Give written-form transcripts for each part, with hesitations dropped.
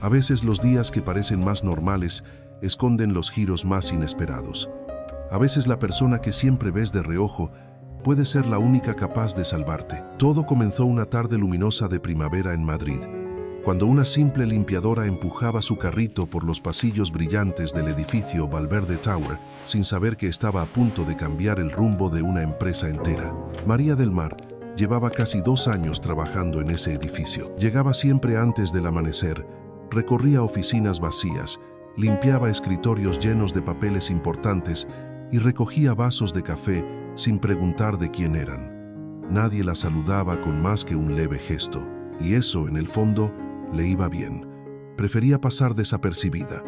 A veces los días que parecen más normales esconden los giros más inesperados. A veces la persona que siempre ves de reojo puede ser la única capaz de salvarte. Todo comenzó una tarde luminosa de primavera en Madrid, cuando una simple limpiadora empujaba su carrito por los pasillos brillantes del edificio Valverde Tower, sin saber que estaba a punto de cambiar el rumbo de una empresa entera. María del Mar llevaba casi 2 años trabajando en ese edificio. Llegaba siempre antes del amanecer, recorría oficinas vacías, limpiaba escritorios llenos de papeles importantes y recogía vasos de café sin preguntar de quién eran. Nadie la saludaba con más que un leve gesto, y eso, en el fondo, le iba bien. Prefería pasar desapercibida.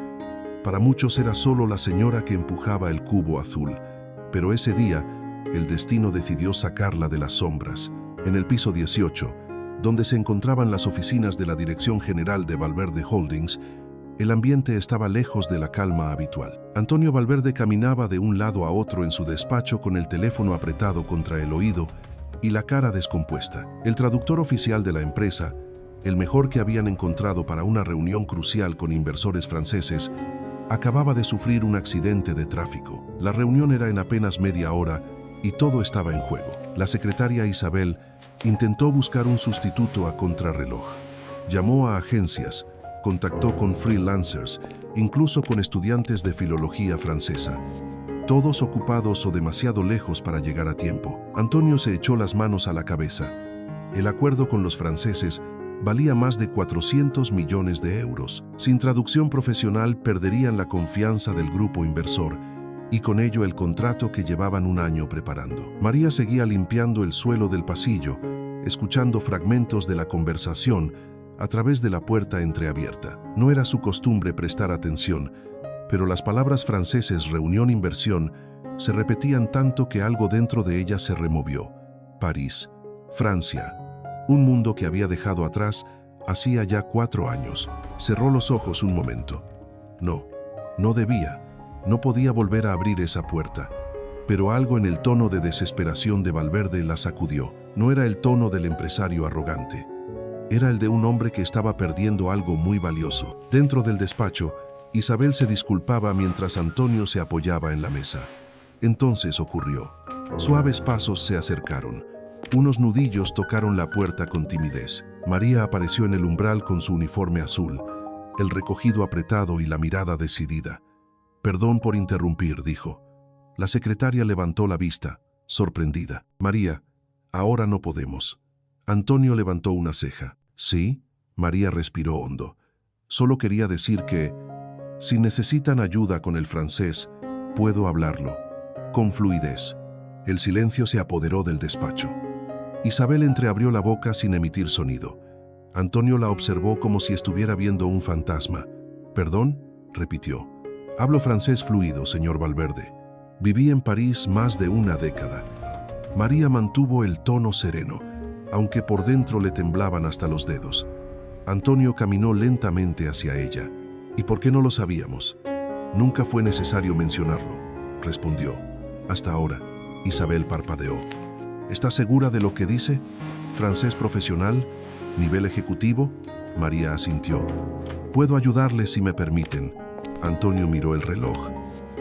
Para muchos era solo la señora que empujaba el cubo azul, pero ese día el destino decidió sacarla de las sombras. En el piso 18, donde se encontraban las oficinas de la Dirección General de Valverde Holdings, el ambiente estaba lejos de la calma habitual. Antonio Valverde caminaba de un lado a otro en su despacho con el teléfono apretado contra el oído y la cara descompuesta. El traductor oficial de la empresa, el mejor que habían encontrado para una reunión crucial con inversores franceses, acababa de sufrir un accidente de tráfico. La reunión era en apenas media hora y todo estaba en juego. La secretaria Isabel intentó buscar un sustituto a contrarreloj. Llamó a agencias, contactó con freelancers, incluso con estudiantes de filología francesa. Todos ocupados o demasiado lejos para llegar a tiempo. Antonio se echó las manos a la cabeza. El acuerdo con los franceses valía más de 400 millones de euros. Sin traducción profesional perderían la confianza del grupo inversor y con ello el contrato que llevaban un año preparando. María seguía limpiando el suelo del pasillo, escuchando fragmentos de la conversación a través de la puerta entreabierta. No era su costumbre prestar atención, pero las palabras franceses reunión-inversión se repetían tanto que algo dentro de ella se removió. París, Francia. Un mundo que había dejado atrás hacía ya 4 años. Cerró los ojos un momento. No debía. No podía volver a abrir esa puerta. Pero algo en el tono de desesperación de Valverde la sacudió. No era el tono del empresario arrogante. Era el de un hombre que estaba perdiendo algo muy valioso. Dentro del despacho, Isabel se disculpaba mientras Antonio se apoyaba en la mesa. Entonces ocurrió. Suaves pasos se acercaron. Unos nudillos tocaron la puerta con timidez. María apareció en el umbral con su uniforme azul, el recogido apretado y la mirada decidida. «Perdón por interrumpir», dijo. La secretaria levantó la vista, sorprendida. «María, ahora no podemos». Antonio levantó una ceja. «¿Sí?» María respiró hondo. «Solo quería decir que, si necesitan ayuda con el francés, puedo hablarlo». Con fluidez. El silencio se apoderó del despacho. Isabel entreabrió la boca sin emitir sonido. Antonio la observó como si estuviera viendo un fantasma. «¿Perdón?», repitió. «Hablo francés fluido, señor Valverde. Viví en París más de una década». María mantuvo el tono sereno, aunque por dentro le temblaban hasta los dedos. Antonio caminó lentamente hacia ella. «¿Y por qué no lo sabíamos?» «Nunca fue necesario mencionarlo», respondió. «Hasta ahora». Isabel parpadeó. «¿Está segura de lo que dice? ¿Francés profesional? ¿Nivel ejecutivo?» María asintió. «Puedo ayudarle si me permiten». Antonio miró el reloj.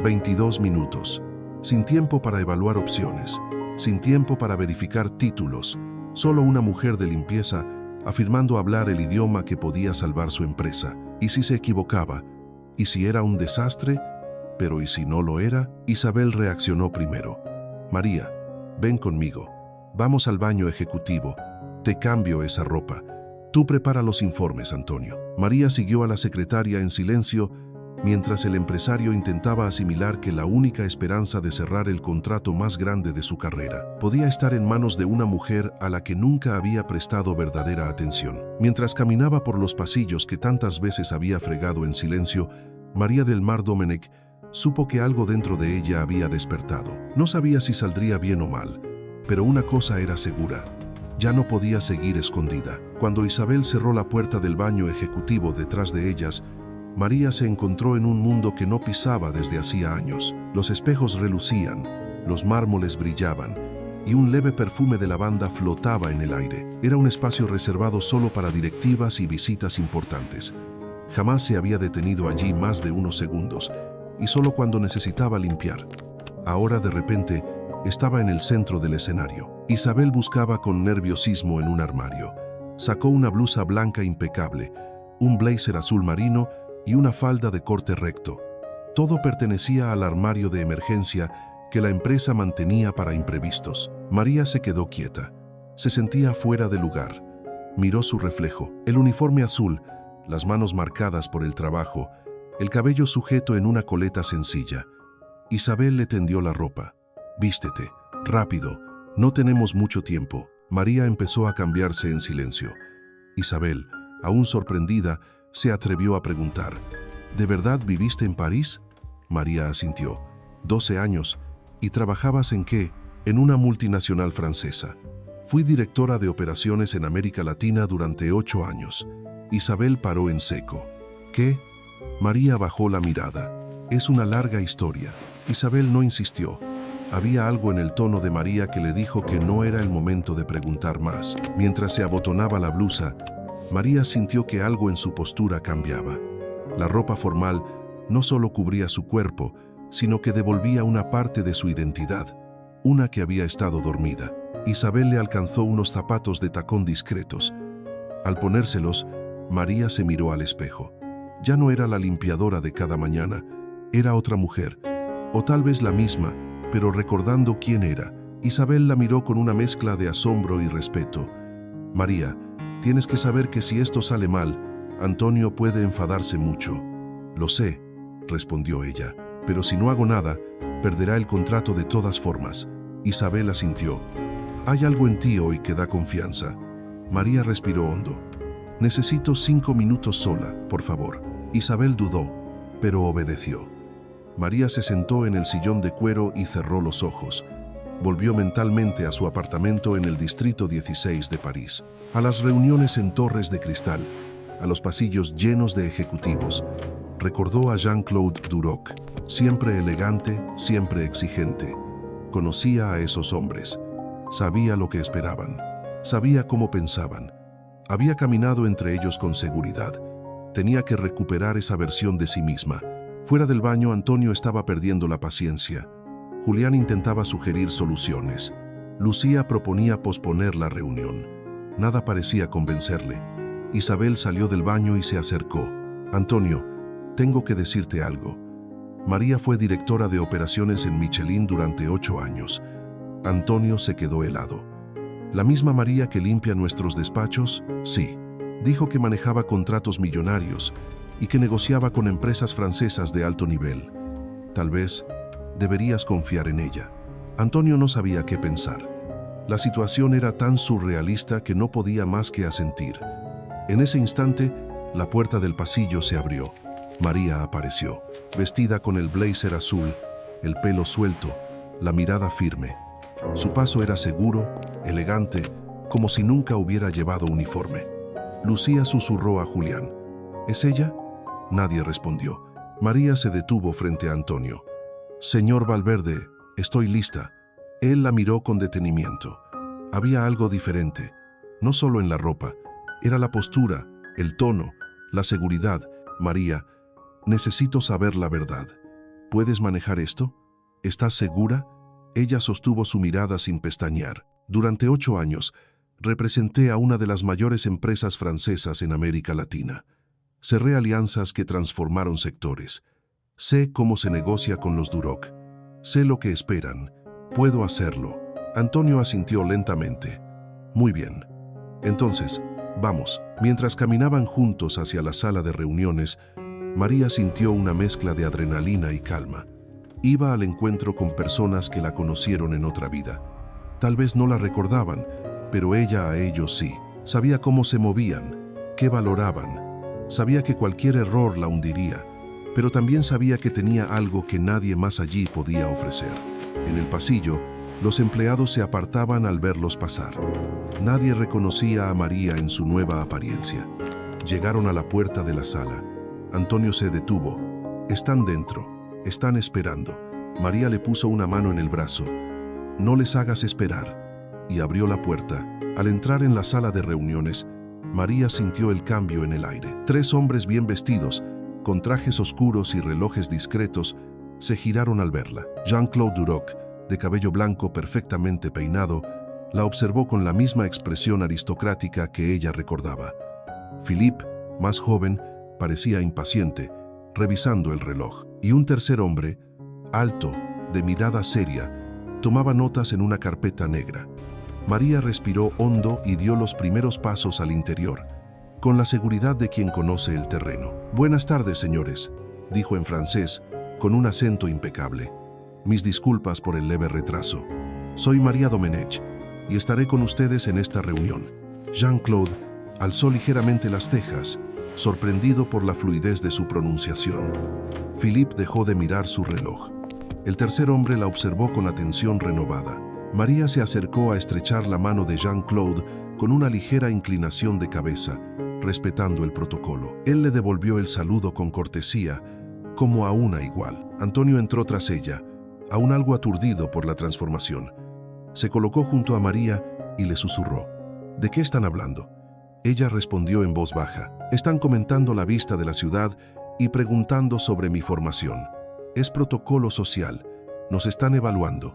22 minutos. Sin tiempo para evaluar opciones, sin tiempo para verificar títulos. Solo una mujer de limpieza afirmando hablar el idioma que podía salvar su empresa. ¿Y si se equivocaba? ¿Y si era un desastre? Pero ¿y si no lo era? Isabel reaccionó primero. «María, ven conmigo. Vamos al baño ejecutivo. Te cambio esa ropa. Tú prepara los informes, Antonio». María siguió a la secretaria en silencio mientras el empresario intentaba asimilar que la única esperanza de cerrar el contrato más grande de su carrera podía estar en manos de una mujer a la que nunca había prestado verdadera atención. Mientras caminaba por los pasillos que tantas veces había fregado en silencio, María del Mar Domenech supo que algo dentro de ella había despertado. No sabía si saldría bien o mal, pero una cosa era segura: ya no podía seguir escondida. Cuando Isabel cerró la puerta del baño ejecutivo detrás de ellas, María se encontró en un mundo que no pisaba desde hacía años. Los espejos relucían, los mármoles brillaban, y un leve perfume de lavanda flotaba en el aire. Era un espacio reservado solo para directivas y visitas importantes. Jamás se había detenido allí más de unos segundos, y solo cuando necesitaba limpiar. Ahora de repente estaba en el centro del escenario. Isabel buscaba con nerviosismo en un armario. Sacó una blusa blanca impecable, un blazer azul marino y una falda de corte recto. Todo pertenecía al armario de emergencia que la empresa mantenía para imprevistos. María se quedó quieta. Se sentía fuera de lugar. Miró su reflejo, el uniforme azul, las manos marcadas por el trabajo, el cabello sujeto en una coleta sencilla. Isabel le tendió la ropa. «Vístete, rápido, no tenemos mucho tiempo». María empezó a cambiarse en silencio. Isabel, aún sorprendida, se atrevió a preguntar: «¿De verdad viviste en París?». María asintió. 12 años. ¿Y trabajabas en qué? En una multinacional francesa. Fui directora de operaciones en América Latina durante 8 años. Isabel paró en seco. ¿Qué? María bajó la mirada. Es una larga historia. Isabel no insistió. Había algo en el tono de María que le dijo que no era el momento de preguntar más. Mientras se abotonaba la blusa, María sintió que algo en su postura cambiaba. La ropa formal no solo cubría su cuerpo, sino que devolvía una parte de su identidad, una que había estado dormida. Isabel le alcanzó unos zapatos de tacón discretos. Al ponérselos, María se miró al espejo. Ya no era la limpiadora de cada mañana, era otra mujer, o tal vez la misma, pero recordando quién era. Isabel la miró con una mezcla de asombro y respeto. «María, tienes que saber que si esto sale mal, Antonio puede enfadarse mucho». «Lo sé», respondió ella, «pero si no hago nada, perderá el contrato de todas formas». Isabel asintió. «Hay algo en ti hoy que da confianza». María respiró hondo. «Necesito 5 minutos sola, por favor». Isabel dudó, pero obedeció. María se sentó en el sillón de cuero y cerró los ojos. Volvió mentalmente a su apartamento en el distrito 16 de París, a las reuniones en torres de cristal, a los pasillos llenos de ejecutivos. Recordó a Jean-Claude Duroc, siempre elegante, siempre exigente. Conocía a esos hombres. Sabía lo que esperaban. Sabía cómo pensaban. Había caminado entre ellos con seguridad. Tenía que recuperar esa versión de sí misma. Fuera del baño, Antonio estaba perdiendo la paciencia. Julián intentaba sugerir soluciones. Lucía proponía posponer la reunión. Nada parecía convencerle. Isabel salió del baño y se acercó. «Antonio, tengo que decirte algo». María fue directora de operaciones en Michelin durante 8 años. Antonio se quedó helado. «¿La misma María que limpia nuestros despachos?» «Sí». Dijo que manejaba contratos millonarios y que negociaba con empresas francesas de alto nivel. Tal vez deberías confiar en ella». Antonio no sabía qué pensar. La situación era tan surrealista que no podía más que asentir. En ese instante, la puerta del pasillo se abrió. María apareció, vestida con el blazer azul, el pelo suelto, la mirada firme. Su paso era seguro, elegante, como si nunca hubiera llevado uniforme. Lucía susurró a Julián: «¿Es ella?». Nadie respondió. María se detuvo frente a Antonio. «Señor Valverde, estoy lista». Él la miró con detenimiento. Había algo diferente, no solo en la ropa, era la postura, el tono, la seguridad. «María, necesito saber la verdad. ¿Puedes manejar esto? ¿Estás segura?». Ella sostuvo su mirada sin pestañear. «Durante 8 años, representé a una de las mayores empresas francesas en América Latina. Cerré alianzas que transformaron sectores. Sé cómo se negocia con los Duroc. Sé lo que esperan. Puedo hacerlo». Antonio asintió lentamente. «Muy bien. Entonces, vamos». Mientras caminaban juntos hacia la sala de reuniones, María sintió una mezcla de adrenalina y calma. Iba al encuentro con personas que la conocieron en otra vida. Tal vez no la recordaban, pero ella a ellos sí. Sabía cómo se movían, qué valoraban. Sabía que cualquier error la hundiría, pero también sabía que tenía algo que nadie más allí podía ofrecer. En el pasillo, los empleados se apartaban al verlos pasar. Nadie reconocía a María en su nueva apariencia. Llegaron a la puerta de la sala. Antonio se detuvo. «Están dentro. Están esperando». María le puso una mano en el brazo. «No les hagas esperar». Y abrió la puerta. Al entrar en la sala de reuniones, María sintió el cambio en el aire. 3 hombres bien vestidos, con trajes oscuros y relojes discretos, se giraron al verla. Jean-Claude Duroc, de cabello blanco perfectamente peinado, la observó con la misma expresión aristocrática que ella recordaba. Philippe, más joven, parecía impaciente, revisando el reloj. Y un tercer hombre, alto, de mirada seria, tomaba notas en una carpeta negra. María respiró hondo y dio los primeros pasos al interior, con la seguridad de quien conoce el terreno. «Buenas tardes, señores», dijo en francés, con un acento impecable. «Mis disculpas por el leve retraso. Soy María Domenech y estaré con ustedes en esta reunión». Jean-Claude alzó ligeramente las cejas, sorprendido por la fluidez de su pronunciación. Philippe dejó de mirar su reloj. El tercer hombre la observó con atención renovada. María se acercó a estrechar la mano de Jean-Claude con una ligera inclinación de cabeza, respetando el protocolo. Él le devolvió el saludo con cortesía, como a una igual. Antonio entró tras ella, aún algo aturdido por la transformación. Se colocó junto a María y le susurró: «¿De qué están hablando?». Ella respondió en voz baja: «Están comentando la vista de la ciudad y preguntando sobre mi formación. Es protocolo social. Nos están evaluando».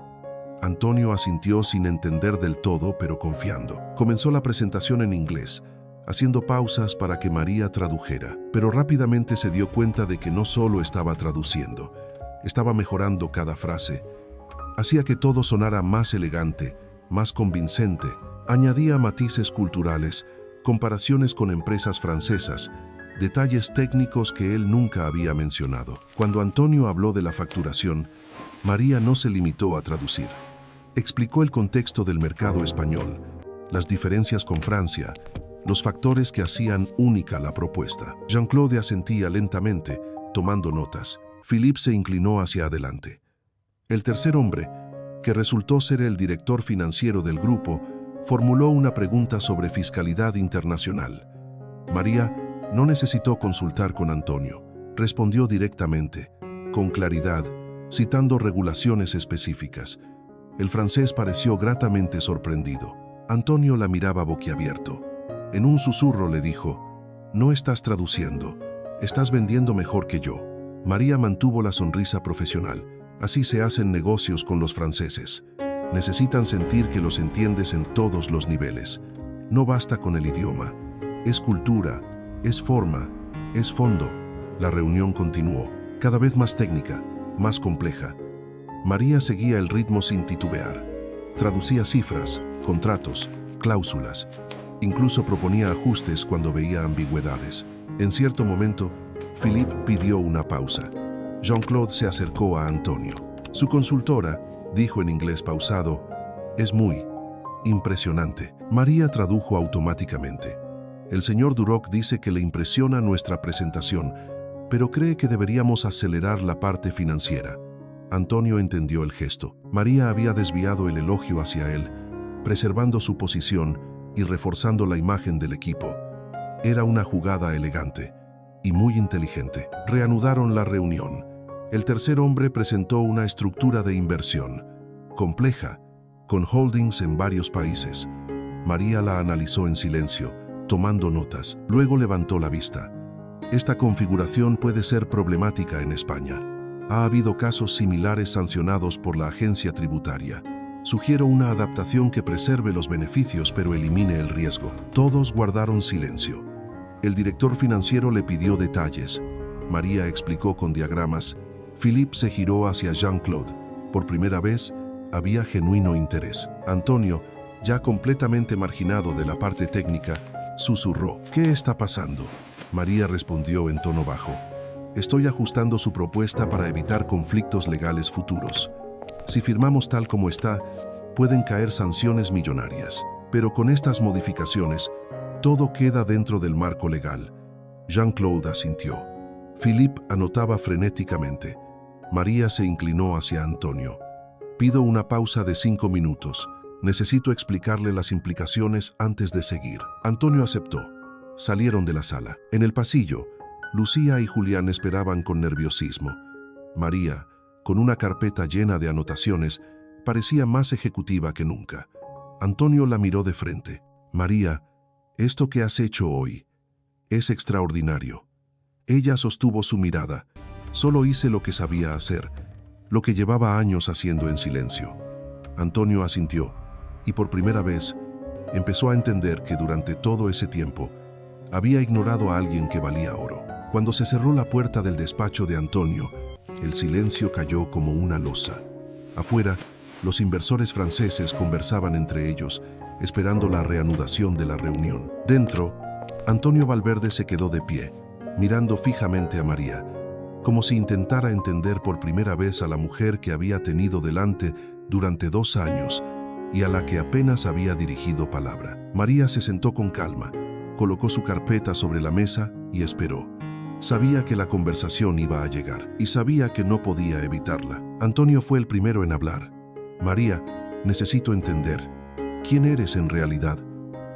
Antonio asintió sin entender del todo, pero confiando. Comenzó la presentación en inglés, haciendo pausas para que María tradujera, pero rápidamente se dio cuenta de que no solo estaba traduciendo, estaba mejorando cada frase. Hacía que todo sonara más elegante, más convincente, añadía matices culturales, comparaciones con empresas francesas, detalles técnicos que él nunca había mencionado. Cuando Antonio habló de la facturación, María no se limitó a traducir. Explicó el contexto del mercado español, las diferencias con Francia, los factores que hacían única la propuesta. Jean-Claude asentía lentamente, tomando notas. Philippe se inclinó hacia adelante. El tercer hombre, que resultó ser el director financiero del grupo, formuló una pregunta sobre fiscalidad internacional. María no necesitó consultar con Antonio. Respondió directamente, con claridad, citando regulaciones específicas. El francés pareció gratamente sorprendido. Antonio la miraba boquiabierto. En un susurro le dijo: «No estás traduciendo, estás vendiendo mejor que yo». María mantuvo la sonrisa profesional. Así se hacen negocios con los franceses. Necesitan sentir que los entiendes en todos los niveles. No basta con el idioma. Es cultura, es forma, es fondo. La reunión continuó, cada vez más técnica, más compleja. María seguía el ritmo sin titubear. Traducía cifras, contratos, cláusulas. Incluso proponía ajustes cuando veía ambigüedades. En cierto momento, Philippe pidió una pausa. Jean-Claude se acercó a Antonio. «Su consultora», dijo en inglés pausado, «es muy impresionante». María tradujo automáticamente. «El señor Duroc dice que le impresiona nuestra presentación, pero cree que deberíamos acelerar la parte financiera». Antonio entendió el gesto. María había desviado el elogio hacia él, preservando su posición y reforzando la imagen del equipo. Era una jugada elegante y muy inteligente. Reanudaron la reunión. El tercer hombre presentó una estructura de inversión, compleja, con holdings en varios países. María la analizó en silencio, tomando notas. Luego levantó la vista. «Esta configuración puede ser problemática en España. Ha habido casos similares sancionados por la agencia tributaria. Sugiero una adaptación que preserve los beneficios pero elimine el riesgo». Todos guardaron silencio. El director financiero le pidió detalles. María explicó con diagramas. Philippe se giró hacia Jean-Claude. Por primera vez, había genuino interés. Antonio, ya completamente marginado de la parte técnica, susurró: «¿Qué está pasando?». María respondió en tono bajo: «Estoy ajustando su propuesta para evitar conflictos legales futuros. Si firmamos tal como está, pueden caer sanciones millonarias. Pero con estas modificaciones, todo queda dentro del marco legal». Jean-Claude asintió. Philippe anotaba frenéticamente. María se inclinó hacia Antonio. «Pido una pausa de 5 minutos. Necesito explicarle las implicaciones antes de seguir». Antonio aceptó. Salieron de la sala. En el pasillo, Lucía y Julián esperaban con nerviosismo. María, con una carpeta llena de anotaciones, parecía más ejecutiva que nunca. Antonio la miró de frente. «María, Esto que has hecho hoy es extraordinario. Ella sostuvo su mirada. Solo hice lo que sabía hacer, lo que llevaba años haciendo en silencio. Antonio asintió, y por primera vez empezó a entender que durante todo ese tiempo había ignorado a alguien que valía oro. Cuando se cerró la puerta del despacho de Antonio, el silencio cayó como una losa. Afuera, los inversores franceses conversaban entre ellos, esperando la reanudación de la reunión. Dentro, Antonio Valverde se quedó de pie, mirando fijamente a María, como si intentara entender por primera vez a la mujer que había tenido delante durante 2 años y a la que apenas había dirigido palabra. María se sentó con calma, colocó su carpeta sobre la mesa y esperó. Sabía que la conversación iba a llegar y sabía que no podía evitarla. Antonio fue el primero en hablar. María, necesito entender. ¿Quién eres en realidad?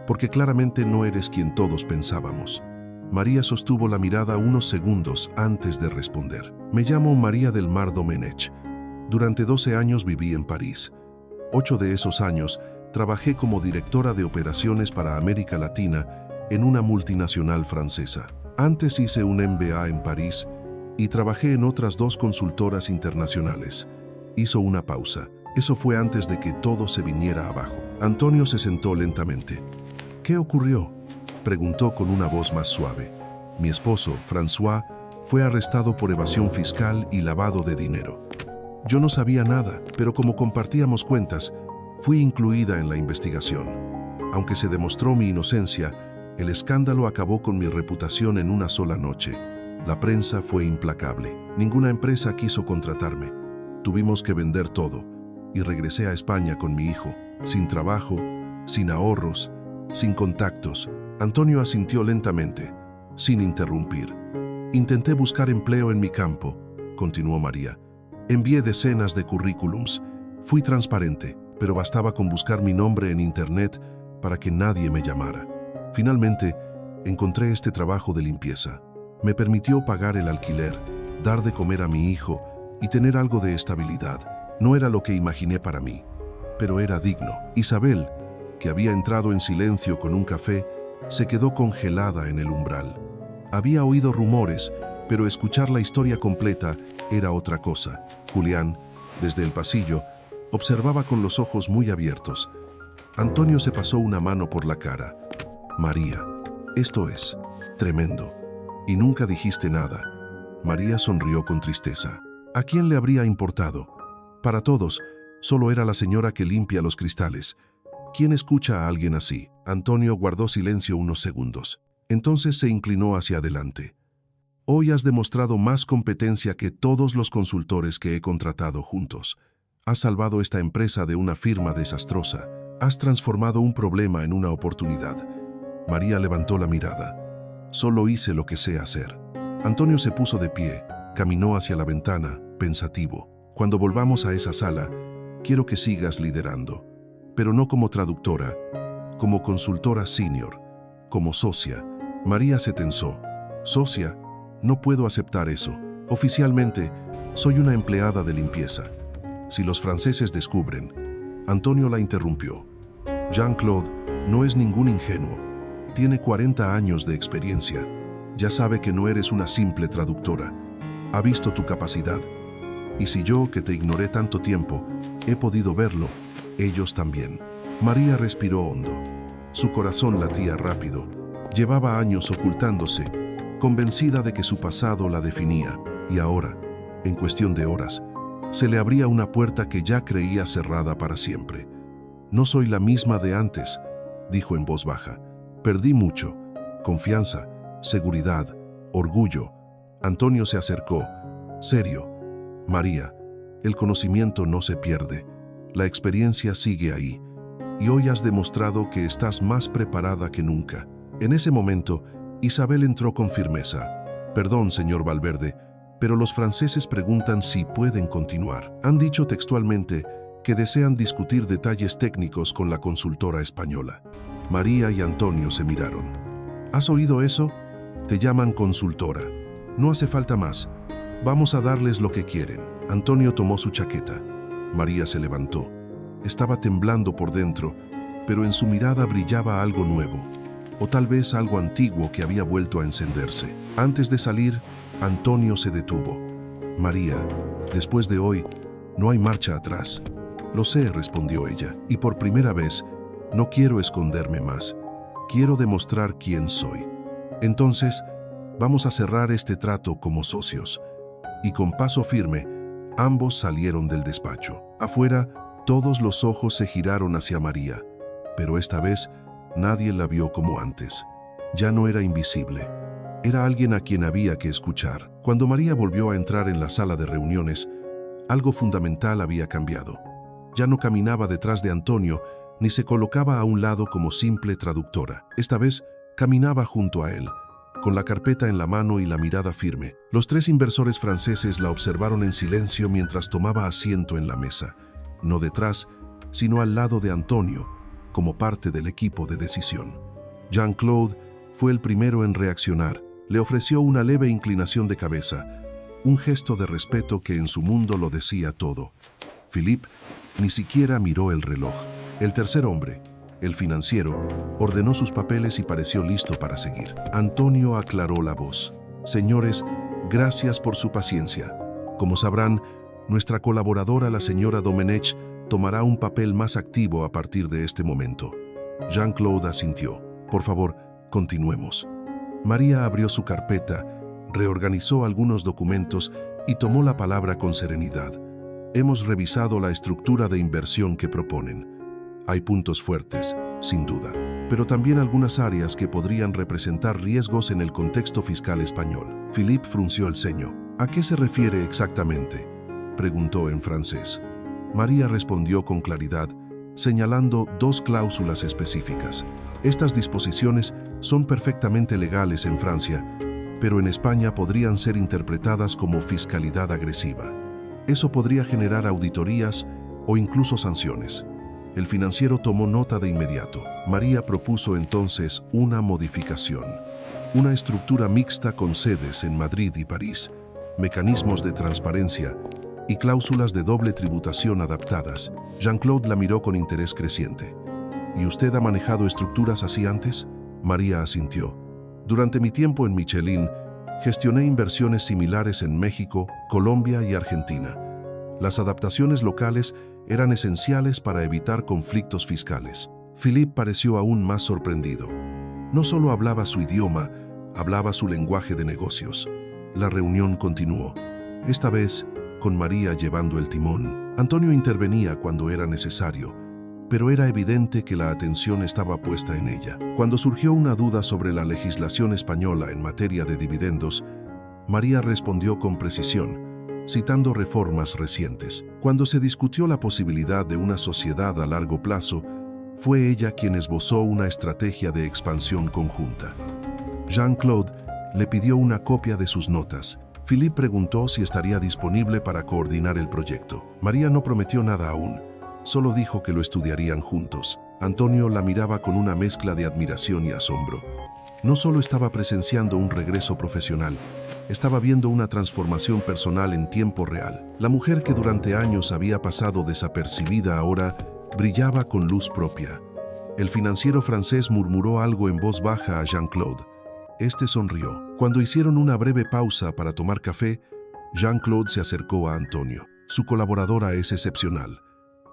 Porque claramente no eres quien todos pensábamos. María sostuvo la mirada unos segundos antes de responder. Me llamo María del Mar Domenech. Durante 12 años viví en París. 8 de esos años trabajé como directora de operaciones para América Latina en una multinacional francesa. Antes hice un MBA en París y trabajé en otras 2 consultoras internacionales. Hizo una pausa. Eso fue antes de que todo se viniera abajo. Antonio se sentó lentamente. ¿Qué ocurrió?, preguntó con una voz más suave. Mi esposo, François, fue arrestado por evasión fiscal y lavado de dinero. Yo no sabía nada, pero como compartíamos cuentas, fui incluida en la investigación. Aunque se demostró mi inocencia, el escándalo acabó con mi reputación en una sola noche. La prensa fue implacable. Ninguna empresa quiso contratarme. Tuvimos que vender todo y regresé a España con mi hijo, sin trabajo, sin ahorros, sin contactos. Antonio asintió lentamente, sin interrumpir. Intenté buscar empleo en mi campo, continuó María. Envié decenas de currículums. Fui transparente, pero bastaba con buscar mi nombre en internet para que nadie me llamara. Finalmente, encontré este trabajo de limpieza. Me permitió pagar el alquiler, dar de comer a mi hijo y tener algo de estabilidad. No era lo que imaginé para mí, pero era digno. Isabel, que había entrado en silencio con un café, se quedó congelada en el umbral. Había oído rumores, pero escuchar la historia completa era otra cosa. Julián, desde el pasillo, observaba con los ojos muy abiertos. Antonio se pasó una mano por la cara. María, esto es tremendo. Y nunca dijiste nada. María sonrió con tristeza. ¿A quién le habría importado? Para todos, solo era la señora que limpia los cristales. ¿Quién escucha a alguien así? Antonio guardó silencio unos segundos. Entonces se inclinó hacia adelante. Hoy has demostrado más competencia que todos los consultores que he contratado juntos. Has salvado esta empresa de una firma desastrosa. Has transformado un problema en una oportunidad. María levantó la mirada. Solo hice lo que sé hacer. Antonio se puso de pie, caminó hacia la ventana, pensativo. Cuando volvamos a esa sala, quiero que sigas liderando, pero no como traductora, como consultora senior, como socia. María se tensó. Socia, no puedo aceptar eso. Oficialmente, soy una empleada de limpieza. Si los franceses descubren... Antonio la interrumpió. Jean-Claude no es ningún ingenuo. Tiene 40 años de experiencia. Ya sabe que no eres una simple traductora. Ha visto tu capacidad. Y si yo, que te ignoré tanto tiempo, he podido verlo, ellos también. María respiró hondo. Su corazón latía rápido. Llevaba años ocultándose, convencida de que su pasado la definía, y ahora, en cuestión de horas, se le abría una puerta que ya creía cerrada para siempre. No soy la misma de antes, dijo en voz baja. Perdí mucho. Confianza, seguridad, orgullo. Antonio se acercó. Serio. María, el conocimiento no se pierde. La experiencia sigue ahí. Y hoy has demostrado que estás más preparada que nunca. En ese momento, Isabel entró con firmeza. Perdón, señor Valverde, pero los franceses preguntan si pueden continuar. Han dicho textualmente que desean discutir detalles técnicos con la consultora española. María y Antonio se miraron. ¿Has oído eso? Te llaman consultora. No hace falta más. Vamos a darles lo que quieren. Antonio tomó su chaqueta. María se levantó. Estaba temblando por dentro, pero en su mirada brillaba algo nuevo. o tal vez algo antiguo que había vuelto a encenderse. Antes de salir, Antonio se detuvo. «María, después de hoy, no hay marcha atrás». «Lo sé», respondió ella, «y por primera vez, no quiero esconderme más. Quiero demostrar quién soy. Entonces, vamos a cerrar este trato como socios». Y con paso firme, ambos salieron del despacho. Afuera, todos los ojos se giraron hacia María, pero esta vez nadie la vio como antes. Ya no era invisible. Era alguien a quien había que escuchar. Cuando María volvió a entrar en la sala de reuniones, algo fundamental había cambiado. Ya no caminaba detrás de Antonio, ni se colocaba a un lado como simple traductora. Esta vez, caminaba junto a él, con la carpeta en la mano y la mirada firme. Los 3 inversores franceses la observaron en silencio mientras tomaba asiento en la mesa, no detrás, sino al lado de Antonio, como parte del equipo de decisión. Jean-Claude fue el primero en reaccionar. Le ofreció una leve inclinación de cabeza, un gesto de respeto que en su mundo lo decía todo. Philippe ni siquiera miró el reloj. El tercer hombre, el financiero, ordenó sus papeles y pareció listo para seguir. Antonio aclaró la voz. «Señores, gracias por su paciencia. Como sabrán, nuestra colaboradora, la señora Domenech, tomará un papel más activo a partir de este momento». Jean-Claude asintió. «Por favor, continuemos». María abrió su carpeta, reorganizó algunos documentos y tomó la palabra con serenidad. «Hemos revisado la estructura de inversión que proponen. Hay puntos fuertes, sin duda, pero también algunas áreas que podrían representar riesgos en el contexto fiscal español». Philippe frunció el ceño. «¿A qué se refiere exactamente?», preguntó en francés. María respondió con claridad, señalando 2 cláusulas específicas. «Estas disposiciones son perfectamente legales en Francia, pero en España podrían ser interpretadas como fiscalidad agresiva. Eso podría generar auditorías o incluso sanciones». El financiero tomó nota de inmediato. María propuso entonces una modificación. Una estructura mixta con sedes en Madrid y París, mecanismos de transparencia y cláusulas de doble tributación adaptadas. Jean-Claude la miró con interés creciente. «¿Y usted ha manejado estructuras así antes?». María asintió. «Durante mi tiempo en Michelin, gestioné inversiones similares en México, Colombia y Argentina. Las adaptaciones locales eran esenciales para evitar conflictos fiscales». Philippe pareció aún más sorprendido. No solo hablaba su idioma, hablaba su lenguaje de negocios. La reunión continuó, esta vez con María llevando el timón. Antonio intervenía cuando era necesario, pero era evidente que la atención estaba puesta en ella. Cuando surgió una duda sobre la legislación española en materia de dividendos, María respondió con precisión, citando reformas recientes. Cuando se discutió la posibilidad de una sociedad a largo plazo, fue ella quien esbozó una estrategia de expansión conjunta. Jean-Claude le pidió una copia de sus notas. Philippe preguntó si estaría disponible para coordinar el proyecto. María no prometió nada aún, solo dijo que lo estudiarían juntos. Antonio la miraba con una mezcla de admiración y asombro. No solo estaba presenciando un regreso profesional, estaba viendo una transformación personal en tiempo real. La mujer que durante años había pasado desapercibida ahora brillaba con luz propia. El financiero francés murmuró algo en voz baja a Jean-Claude. Este sonrió. Cuando hicieron una breve pausa para tomar café, Jean-Claude se acercó a Antonio. «Su colaboradora es excepcional.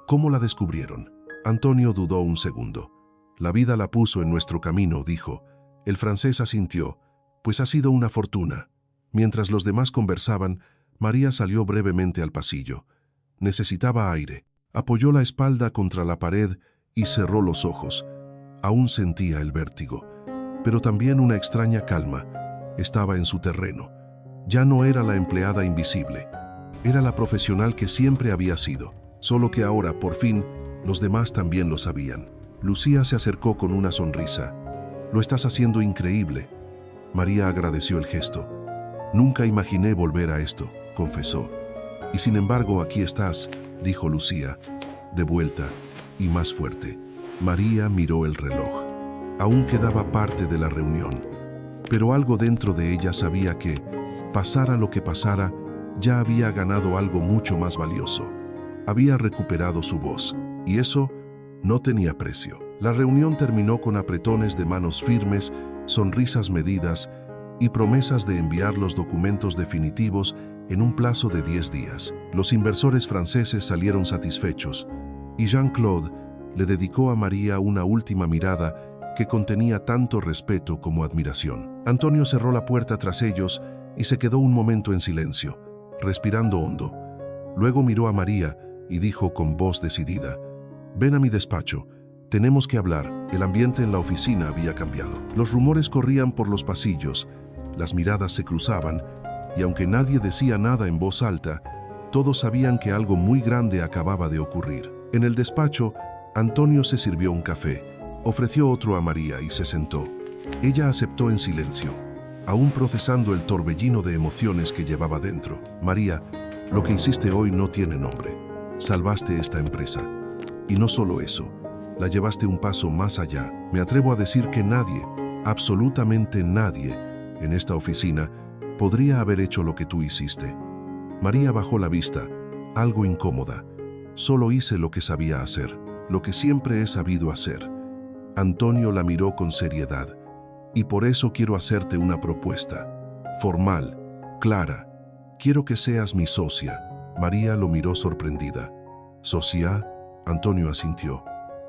¿Cómo la descubrieron?». Antonio dudó un segundo. «La vida la puso en nuestro camino», dijo. El francés asintió. «Pues ha sido una fortuna». Mientras los demás conversaban, María salió brevemente al pasillo. Necesitaba aire. Apoyó la espalda contra la pared y cerró los ojos. Aún sentía el vértigo, pero también una extraña calma. Estaba en su terreno. Ya no era la empleada invisible. Era la profesional que siempre había sido, solo que ahora, por fin, los demás también lo sabían. Lucía se acercó con una sonrisa. «Lo estás haciendo increíble». María agradeció el gesto. «Nunca imaginé volver a esto», confesó. «Y sin embargo, aquí estás», dijo Lucía, de vuelta y más fuerte. María miró el reloj. Aún quedaba parte de la reunión, pero algo dentro de ella sabía que, pasara lo que pasara, ya había ganado algo mucho más valioso. Había recuperado su voz, y eso no tenía precio. La reunión terminó con apretones de manos firmes, sonrisas medidas y promesas de enviar los documentos definitivos en un plazo de 10 días. Los inversores franceses salieron satisfechos y Jean-Claude le dedicó a María una última mirada que contenía tanto respeto como admiración. Antonio cerró la puerta tras ellos y se quedó un momento en silencio, respirando hondo. Luego miró a María y dijo con voz decidida: «Ven a mi despacho, tenemos que hablar». El ambiente en la oficina había cambiado. Los rumores corrían por los pasillos, las miradas se cruzaban, y aunque nadie decía nada en voz alta, todos sabían que algo muy grande acababa de ocurrir. En el despacho, Antonio se sirvió un café, ofreció otro a María y se sentó. Ella aceptó en silencio, aún procesando el torbellino de emociones que llevaba dentro. «María, lo que hiciste hoy no tiene nombre. Salvaste esta empresa. Y no solo eso, la llevaste un paso más allá. Me atrevo a decir que nadie, absolutamente nadie, en esta oficina podría haber hecho lo que tú hiciste». María bajó la vista, algo incómoda. «Solo hice lo que sabía hacer, lo que siempre he sabido hacer». Antonio la miró con seriedad. «Y por eso quiero hacerte una propuesta. Formal, clara. Quiero que seas mi socia». María lo miró sorprendida. «¿Socia?». Antonio asintió.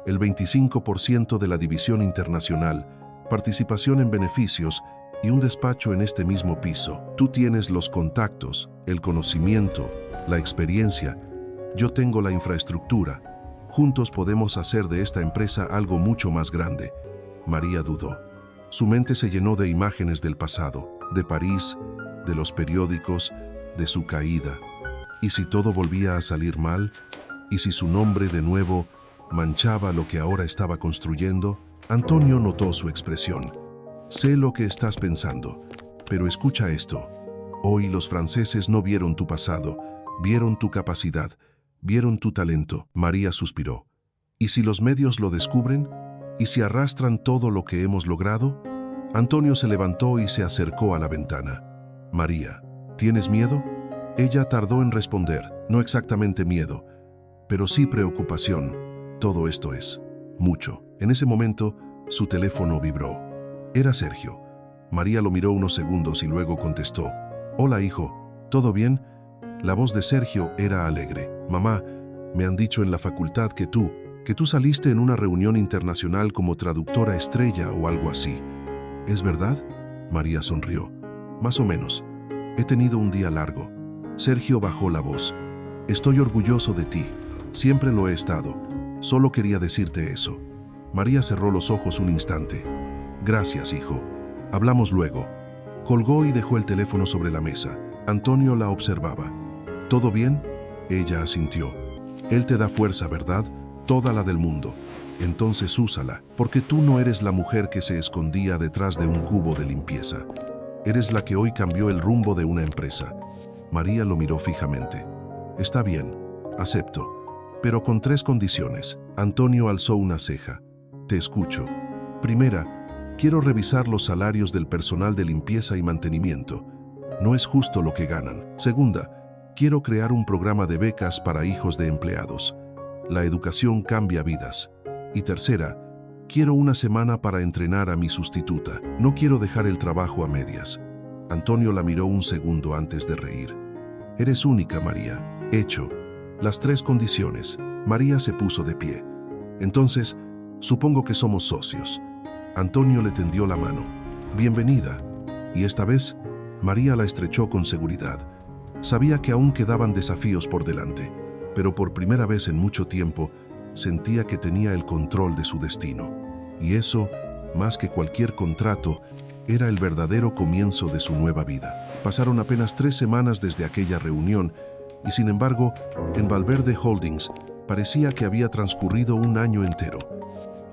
«El 25% de la división internacional, participación en beneficios y un despacho en este mismo piso. Tú tienes los contactos, el conocimiento, la experiencia. Yo tengo la infraestructura. Juntos podemos hacer de esta empresa algo mucho más grande». María dudó. Su mente se llenó de imágenes del pasado, de París, de los periódicos, de su caída. ¿Y si todo volvía a salir mal? ¿Y si su nombre de nuevo manchaba lo que ahora estaba construyendo? Antonio notó su expresión. «Sé lo que estás pensando, pero escucha esto. Hoy los franceses no vieron tu pasado, vieron tu capacidad, vieron tu talento». María suspiró. «¿Y si los medios lo descubren? ¿Y si arrastran todo lo que hemos logrado?». Antonio se levantó y se acercó a la ventana. «María, ¿tienes miedo?». Ella tardó en responder. «No exactamente miedo, pero sí preocupación. Todo esto es mucho». En ese momento, su teléfono vibró. Era Sergio. María lo miró unos segundos y luego contestó: «Hola, hijo, ¿todo bien?». La voz de Sergio era alegre. «Mamá, me han dicho en la facultad que tú saliste en una reunión internacional como traductora estrella o algo así. ¿Es verdad?». María sonrió. «Más o menos. He tenido un día largo». Sergio bajó la voz. «Estoy orgulloso de ti. Siempre lo he estado. Solo quería decirte eso». María cerró los ojos un instante. «Gracias, hijo. Hablamos luego». Colgó y dejó el teléfono sobre la mesa. Antonio la observaba. «¿Todo bien?». Ella asintió. «Él te da fuerza, ¿verdad? Toda la del mundo. Entonces úsala, porque tú no eres la mujer que se escondía detrás de un cubo de limpieza. Eres la que hoy cambió el rumbo de una empresa». María lo miró fijamente. «Está bien, acepto, pero con 3 condiciones». Antonio alzó una ceja. «Te escucho». «Primera, quiero revisar los salarios del personal de limpieza y mantenimiento. No es justo lo que ganan». «Segunda, quiero crear un programa de becas para hijos de empleados. La educación cambia vidas». «Y tercera, quiero una semana para entrenar a mi sustituta. No quiero dejar el trabajo a medias». Antonio la miró un segundo antes de reír. «Eres única, María». «Hecho. Las 3 condiciones». María se puso de pie. «Entonces, supongo que somos socios». Antonio le tendió la mano. «Bienvenida». Y esta vez, María la estrechó con seguridad. Sabía que aún quedaban desafíos por delante, pero por primera vez en mucho tiempo, sentía que tenía el control de su destino. Y eso, más que cualquier contrato, era el verdadero comienzo de su nueva vida. Pasaron apenas 3 semanas desde aquella reunión y, sin embargo, en Valverde Holdings parecía que había transcurrido un año entero.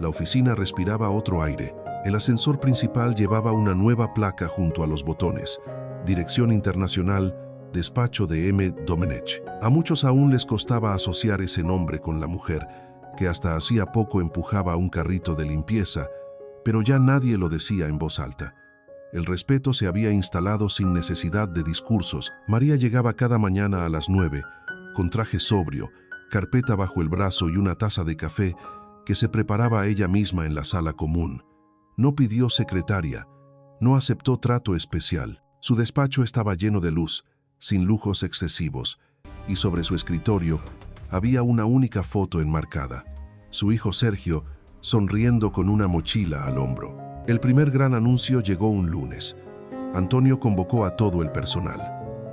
La oficina respiraba otro aire. El ascensor principal llevaba una nueva placa junto a los botones: Dirección Internacional, Despacho de M. Domenech. A muchos aún les costaba asociar ese nombre con la mujer que hasta hacía poco empujaba un carrito de limpieza, pero ya nadie lo decía en voz alta. El respeto se había instalado sin necesidad de discursos. María llegaba cada mañana a las 9, con traje sobrio, carpeta bajo el brazo y una taza de café, que se preparaba a ella misma en la sala común. No pidió secretaria, no aceptó trato especial. Su despacho estaba lleno de luz, sin lujos excesivos, y sobre su escritorio había una única foto enmarcada: su hijo Sergio, sonriendo con una mochila al hombro. El primer gran anuncio llegó un lunes. Antonio convocó a todo el personal.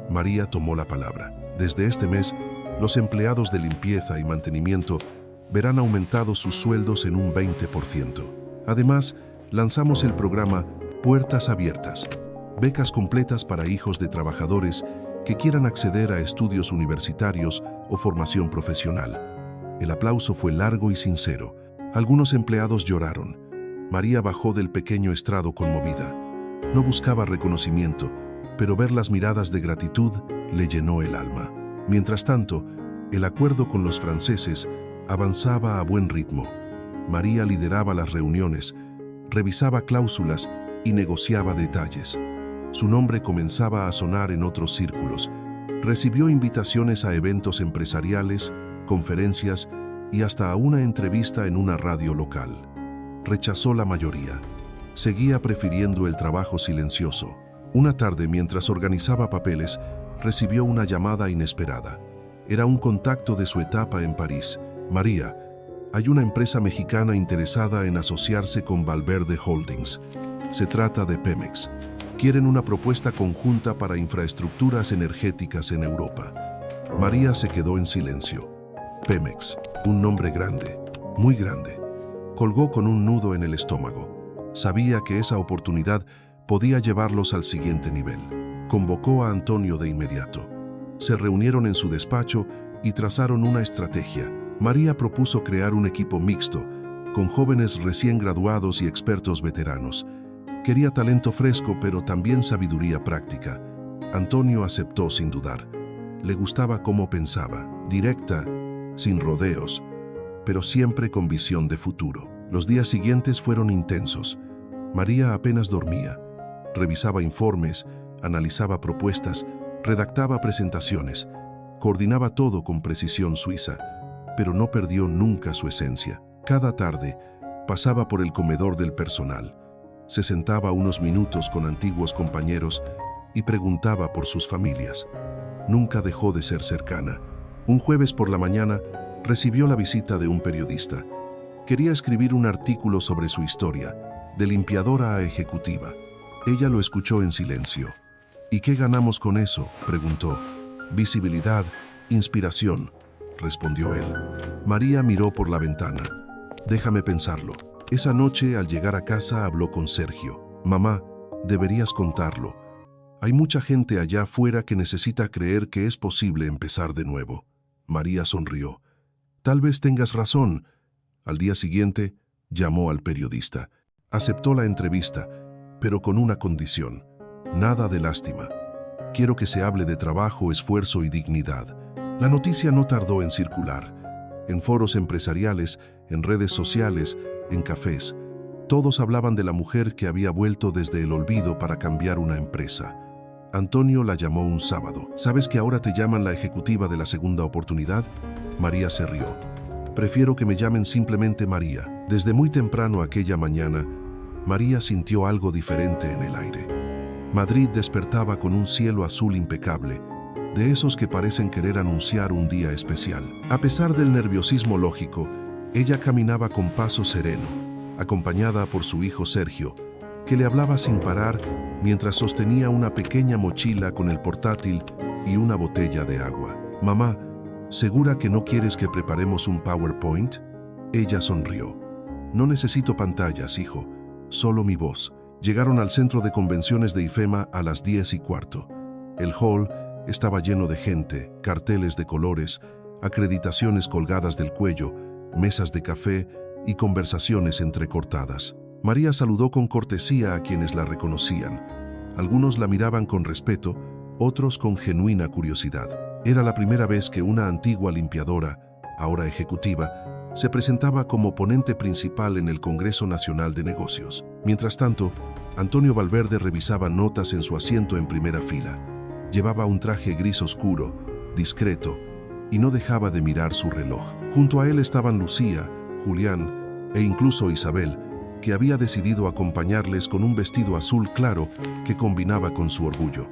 María tomó la palabra. Desde este mes, los empleados de limpieza y mantenimiento verán aumentados sus sueldos en un 20%. Además, lanzamos el programa Puertas Abiertas, becas completas para hijos de trabajadores que quieran acceder a estudios universitarios o formación profesional. El aplauso fue largo y sincero. Algunos empleados lloraron. María bajó del pequeño estrado conmovida. No buscaba reconocimiento, pero ver las miradas de gratitud le llenó el alma. Mientras tanto, el acuerdo con los franceses avanzaba a buen ritmo. María lideraba las reuniones, revisaba cláusulas y negociaba detalles. Su nombre comenzaba a sonar en otros círculos. Recibió invitaciones a eventos empresariales, conferencias y hasta a una entrevista en una radio local. Rechazó la mayoría. Seguía prefiriendo el trabajo silencioso. Una tarde, mientras organizaba papeles, recibió una llamada inesperada. Era un contacto de su etapa en París. María, hay una empresa mexicana interesada en asociarse con Valverde Holdings. Se trata de Pemex. Quieren una propuesta conjunta para infraestructuras energéticas en Europa. María se quedó en silencio. Pemex, un nombre grande, muy grande. Colgó con un nudo en el estómago. Sabía que esa oportunidad podía llevarlos al siguiente nivel. Convocó a Antonio de inmediato. Se reunieron en su despacho y trazaron una estrategia. María propuso crear un equipo mixto, con jóvenes recién graduados y expertos veteranos. Quería talento fresco, pero también sabiduría práctica. Antonio aceptó sin dudar. Le gustaba cómo pensaba, directa, sin rodeos, pero siempre con visión de futuro. Los días siguientes fueron intensos. María apenas dormía. Revisaba informes, analizaba propuestas, redactaba presentaciones. Coordinaba todo con precisión suiza, pero no perdió nunca su esencia. Cada tarde pasaba por el comedor del personal. Se sentaba unos minutos con antiguos compañeros y preguntaba por sus familias. Nunca dejó de ser cercana. Un jueves por la mañana recibió la visita de un periodista. Quería escribir un artículo sobre su historia, de limpiadora a ejecutiva. Ella lo escuchó en silencio. ¿Y qué ganamos con eso?, preguntó. Visibilidad, inspiración, respondió él. María miró por la ventana. Déjame pensarlo. Esa noche, al llegar a casa, habló con Sergio. Mamá, deberías contarlo. Hay mucha gente allá afuera que necesita creer que es posible empezar de nuevo. María sonrió. Tal vez tengas razón. Al día siguiente, llamó al periodista. Aceptó la entrevista, pero con una condición. Nada de lástima. Quiero que se hable de trabajo, esfuerzo y dignidad. La noticia no tardó en circular. En foros empresariales, en redes sociales, en cafés. Todos hablaban de la mujer que había vuelto desde el olvido para cambiar una empresa. Antonio la llamó un sábado. ¿Sabes que ahora te llaman la ejecutiva de la segunda oportunidad? María se rió. Prefiero que me llamen simplemente María. Desde muy temprano aquella mañana, María sintió algo diferente en el aire. Madrid despertaba con un cielo azul impecable, de esos que parecen querer anunciar un día especial. A pesar del nerviosismo lógico, ella caminaba con paso sereno, acompañada por su hijo Sergio, que le hablaba sin parar mientras sostenía una pequeña mochila con el portátil y una botella de agua. Mamá, ¿segura que no quieres que preparemos un PowerPoint? Ella sonrió. No necesito pantallas, hijo, solo mi voz. Llegaron al centro de convenciones de IFEMA a las 10:15. El hall estaba lleno de gente, carteles de colores, acreditaciones colgadas del cuello, mesas de café y conversaciones entrecortadas. María saludó con cortesía a quienes la reconocían. Algunos la miraban con respeto, otros con genuina curiosidad. Era la primera vez que una antigua limpiadora, ahora ejecutiva, se presentaba como ponente principal en el Congreso Nacional de Negocios. Mientras tanto, Antonio Valverde revisaba notas en su asiento en primera fila. Llevaba un traje gris oscuro, discreto, y no dejaba de mirar su reloj. Junto a él estaban Lucía, Julián e incluso Isabel, que había decidido acompañarles con un vestido azul claro que combinaba con su orgullo.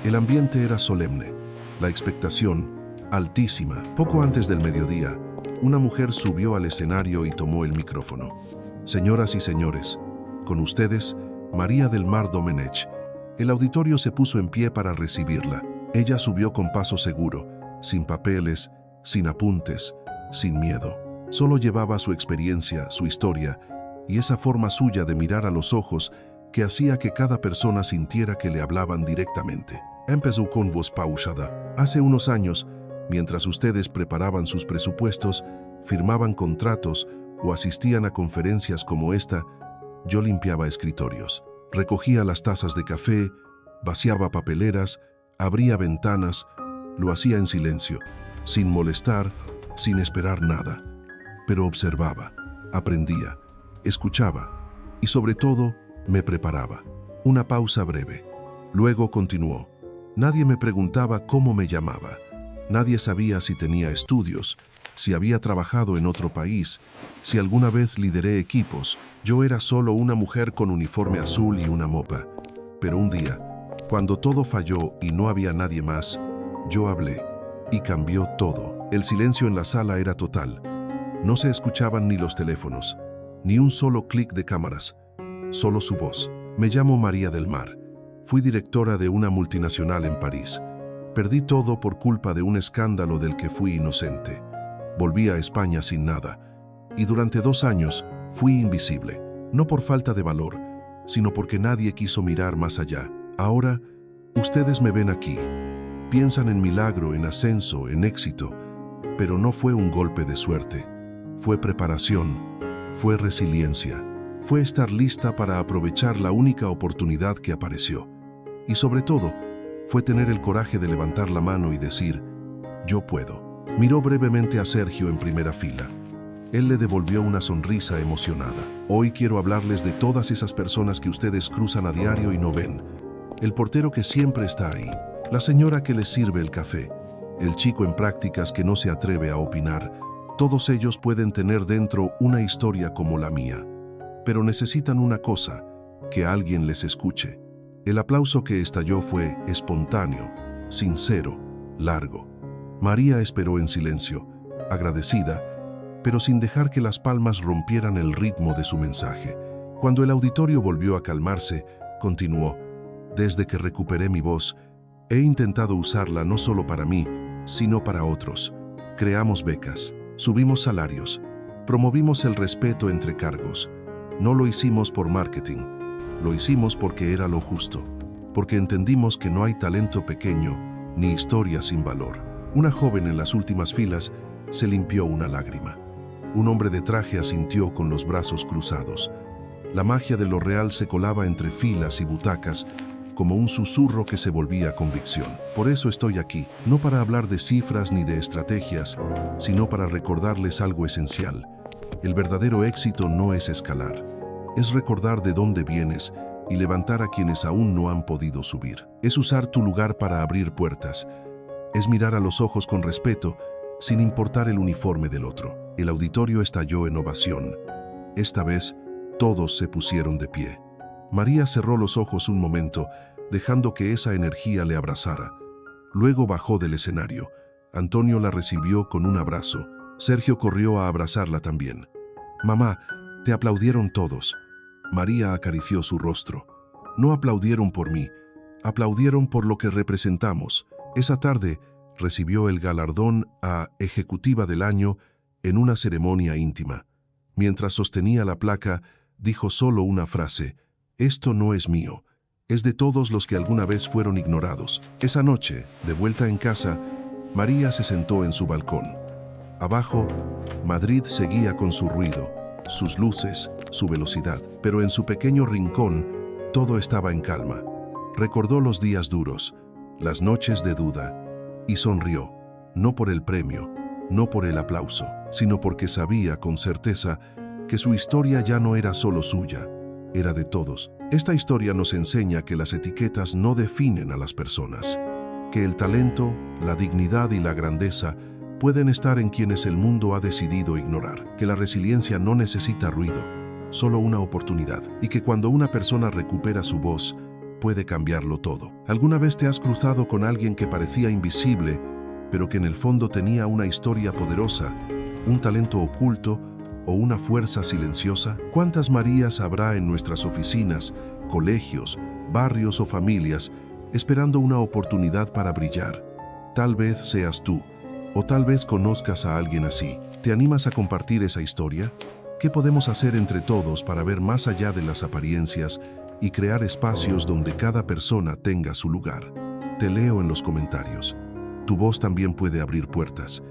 El ambiente era solemne, la expectación altísima. Poco antes del mediodía, una mujer subió al escenario y tomó el micrófono. Señoras y señores, con ustedes, María del Mar Domenech. El auditorio se puso en pie para recibirla. Ella subió con paso seguro, sin papeles, sin apuntes, sin miedo. Solo llevaba su experiencia, su historia, y esa forma suya de mirar a los ojos que hacía que cada persona sintiera que le hablaban directamente. Empezó con voz pausada. Hace unos años, mientras ustedes preparaban sus presupuestos, firmaban contratos o asistían a conferencias como esta, yo limpiaba escritorios. Recogía las tazas de café, vaciaba papeleras, abría ventanas, lo hacía en silencio, sin molestar, sin esperar nada. Pero observaba, aprendía, escuchaba y sobre todo me preparaba. Una pausa breve. Luego continuó. Nadie me preguntaba cómo me llamaba. Nadie sabía si tenía estudios, si había trabajado en otro país, si alguna vez lideré equipos. Yo era solo una mujer con uniforme azul y una mopa. Pero un día, cuando todo falló y no había nadie más, yo hablé y cambió todo. El silencio en la sala era total. No se escuchaban ni los teléfonos, ni un solo clic de cámaras, solo su voz. Me llamo María del Mar. Fui directora de una multinacional en París. Perdí todo por culpa de un escándalo del que fui inocente. Volví a España sin nada. Y durante 2 años fui invisible. No por falta de valor, sino porque nadie quiso mirar más allá. Ahora, ustedes me ven aquí. Piensan en milagro, en ascenso, en éxito. Pero no fue un golpe de suerte. Fue preparación. Fue resiliencia. Fue estar lista para aprovechar la única oportunidad que apareció. Y sobre todo, fue tener el coraje de levantar la mano y decir, yo puedo. Miró brevemente a Sergio en primera fila. Él le devolvió una sonrisa emocionada. Hoy quiero hablarles de todas esas personas que ustedes cruzan a diario y no ven. El portero que siempre está ahí. La señora que les sirve el café. El chico en prácticas que no se atreve a opinar. Todos ellos pueden tener dentro una historia como la mía. Pero necesitan una cosa, que alguien les escuche. El aplauso que estalló fue espontáneo, sincero, largo. María esperó en silencio, agradecida, pero sin dejar que las palmas rompieran el ritmo de su mensaje. Cuando el auditorio volvió a calmarse, continuó. Desde que recuperé mi voz, he intentado usarla no solo para mí, sino para otros. Creamos becas, subimos salarios, promovimos el respeto entre cargos. No lo hicimos por marketing, lo hicimos porque era lo justo, porque entendimos que no hay talento pequeño ni historia sin valor. Una joven en las últimas filas se limpió una lágrima. Un hombre de traje asintió con los brazos cruzados. La magia de lo real se colaba entre filas y butacas como un susurro que se volvía convicción. Por eso estoy aquí, no para hablar de cifras ni de estrategias, sino para recordarles algo esencial. El verdadero éxito no es escalar. Es recordar de dónde vienes y levantar a quienes aún no han podido subir. Es usar tu lugar para abrir puertas. Es mirar a los ojos con respeto, sin importar el uniforme del otro. El auditorio estalló en ovación. Esta vez, todos se pusieron de pie. María cerró los ojos un momento, dejando que esa energía le abrazara. Luego bajó del escenario. Antonio la recibió con un abrazo. Sergio corrió a abrazarla también. Mamá, te aplaudieron todos. María acarició su rostro. No aplaudieron por mí, aplaudieron por lo que representamos. Esa tarde recibió el galardón a Ejecutiva del Año en una ceremonia íntima. Mientras sostenía la placa, dijo solo una frase: esto no es mío, es de todos los que alguna vez fueron ignorados. Esa noche, de vuelta en casa, María se sentó en su balcón. Abajo, Madrid seguía con su ruido, sus luces, su velocidad, pero en su pequeño rincón todo estaba en calma. Recordó los días duros, las noches de duda, y sonrió, no por el premio, no por el aplauso, sino porque sabía con certeza que su historia ya no era solo suya, era de todos. Esta historia nos enseña que las etiquetas no definen a las personas, que el talento, la dignidad y la grandeza pueden estar en quienes el mundo ha decidido ignorar, que la resiliencia no necesita ruido, solo una oportunidad, y que cuando una persona recupera su voz, puede cambiarlo todo. ¿Alguna vez te has cruzado con alguien que parecía invisible, pero que en el fondo tenía una historia poderosa, un talento oculto o una fuerza silenciosa? ¿Cuántas Marías habrá en nuestras oficinas, colegios, barrios o familias, esperando una oportunidad para brillar? Tal vez seas tú, o tal vez conozcas a alguien así. ¿Te animas a compartir esa historia? ¿Qué podemos hacer entre todos para ver más allá de las apariencias y crear espacios donde cada persona tenga su lugar? Te leo en los comentarios. Tu voz también puede abrir puertas,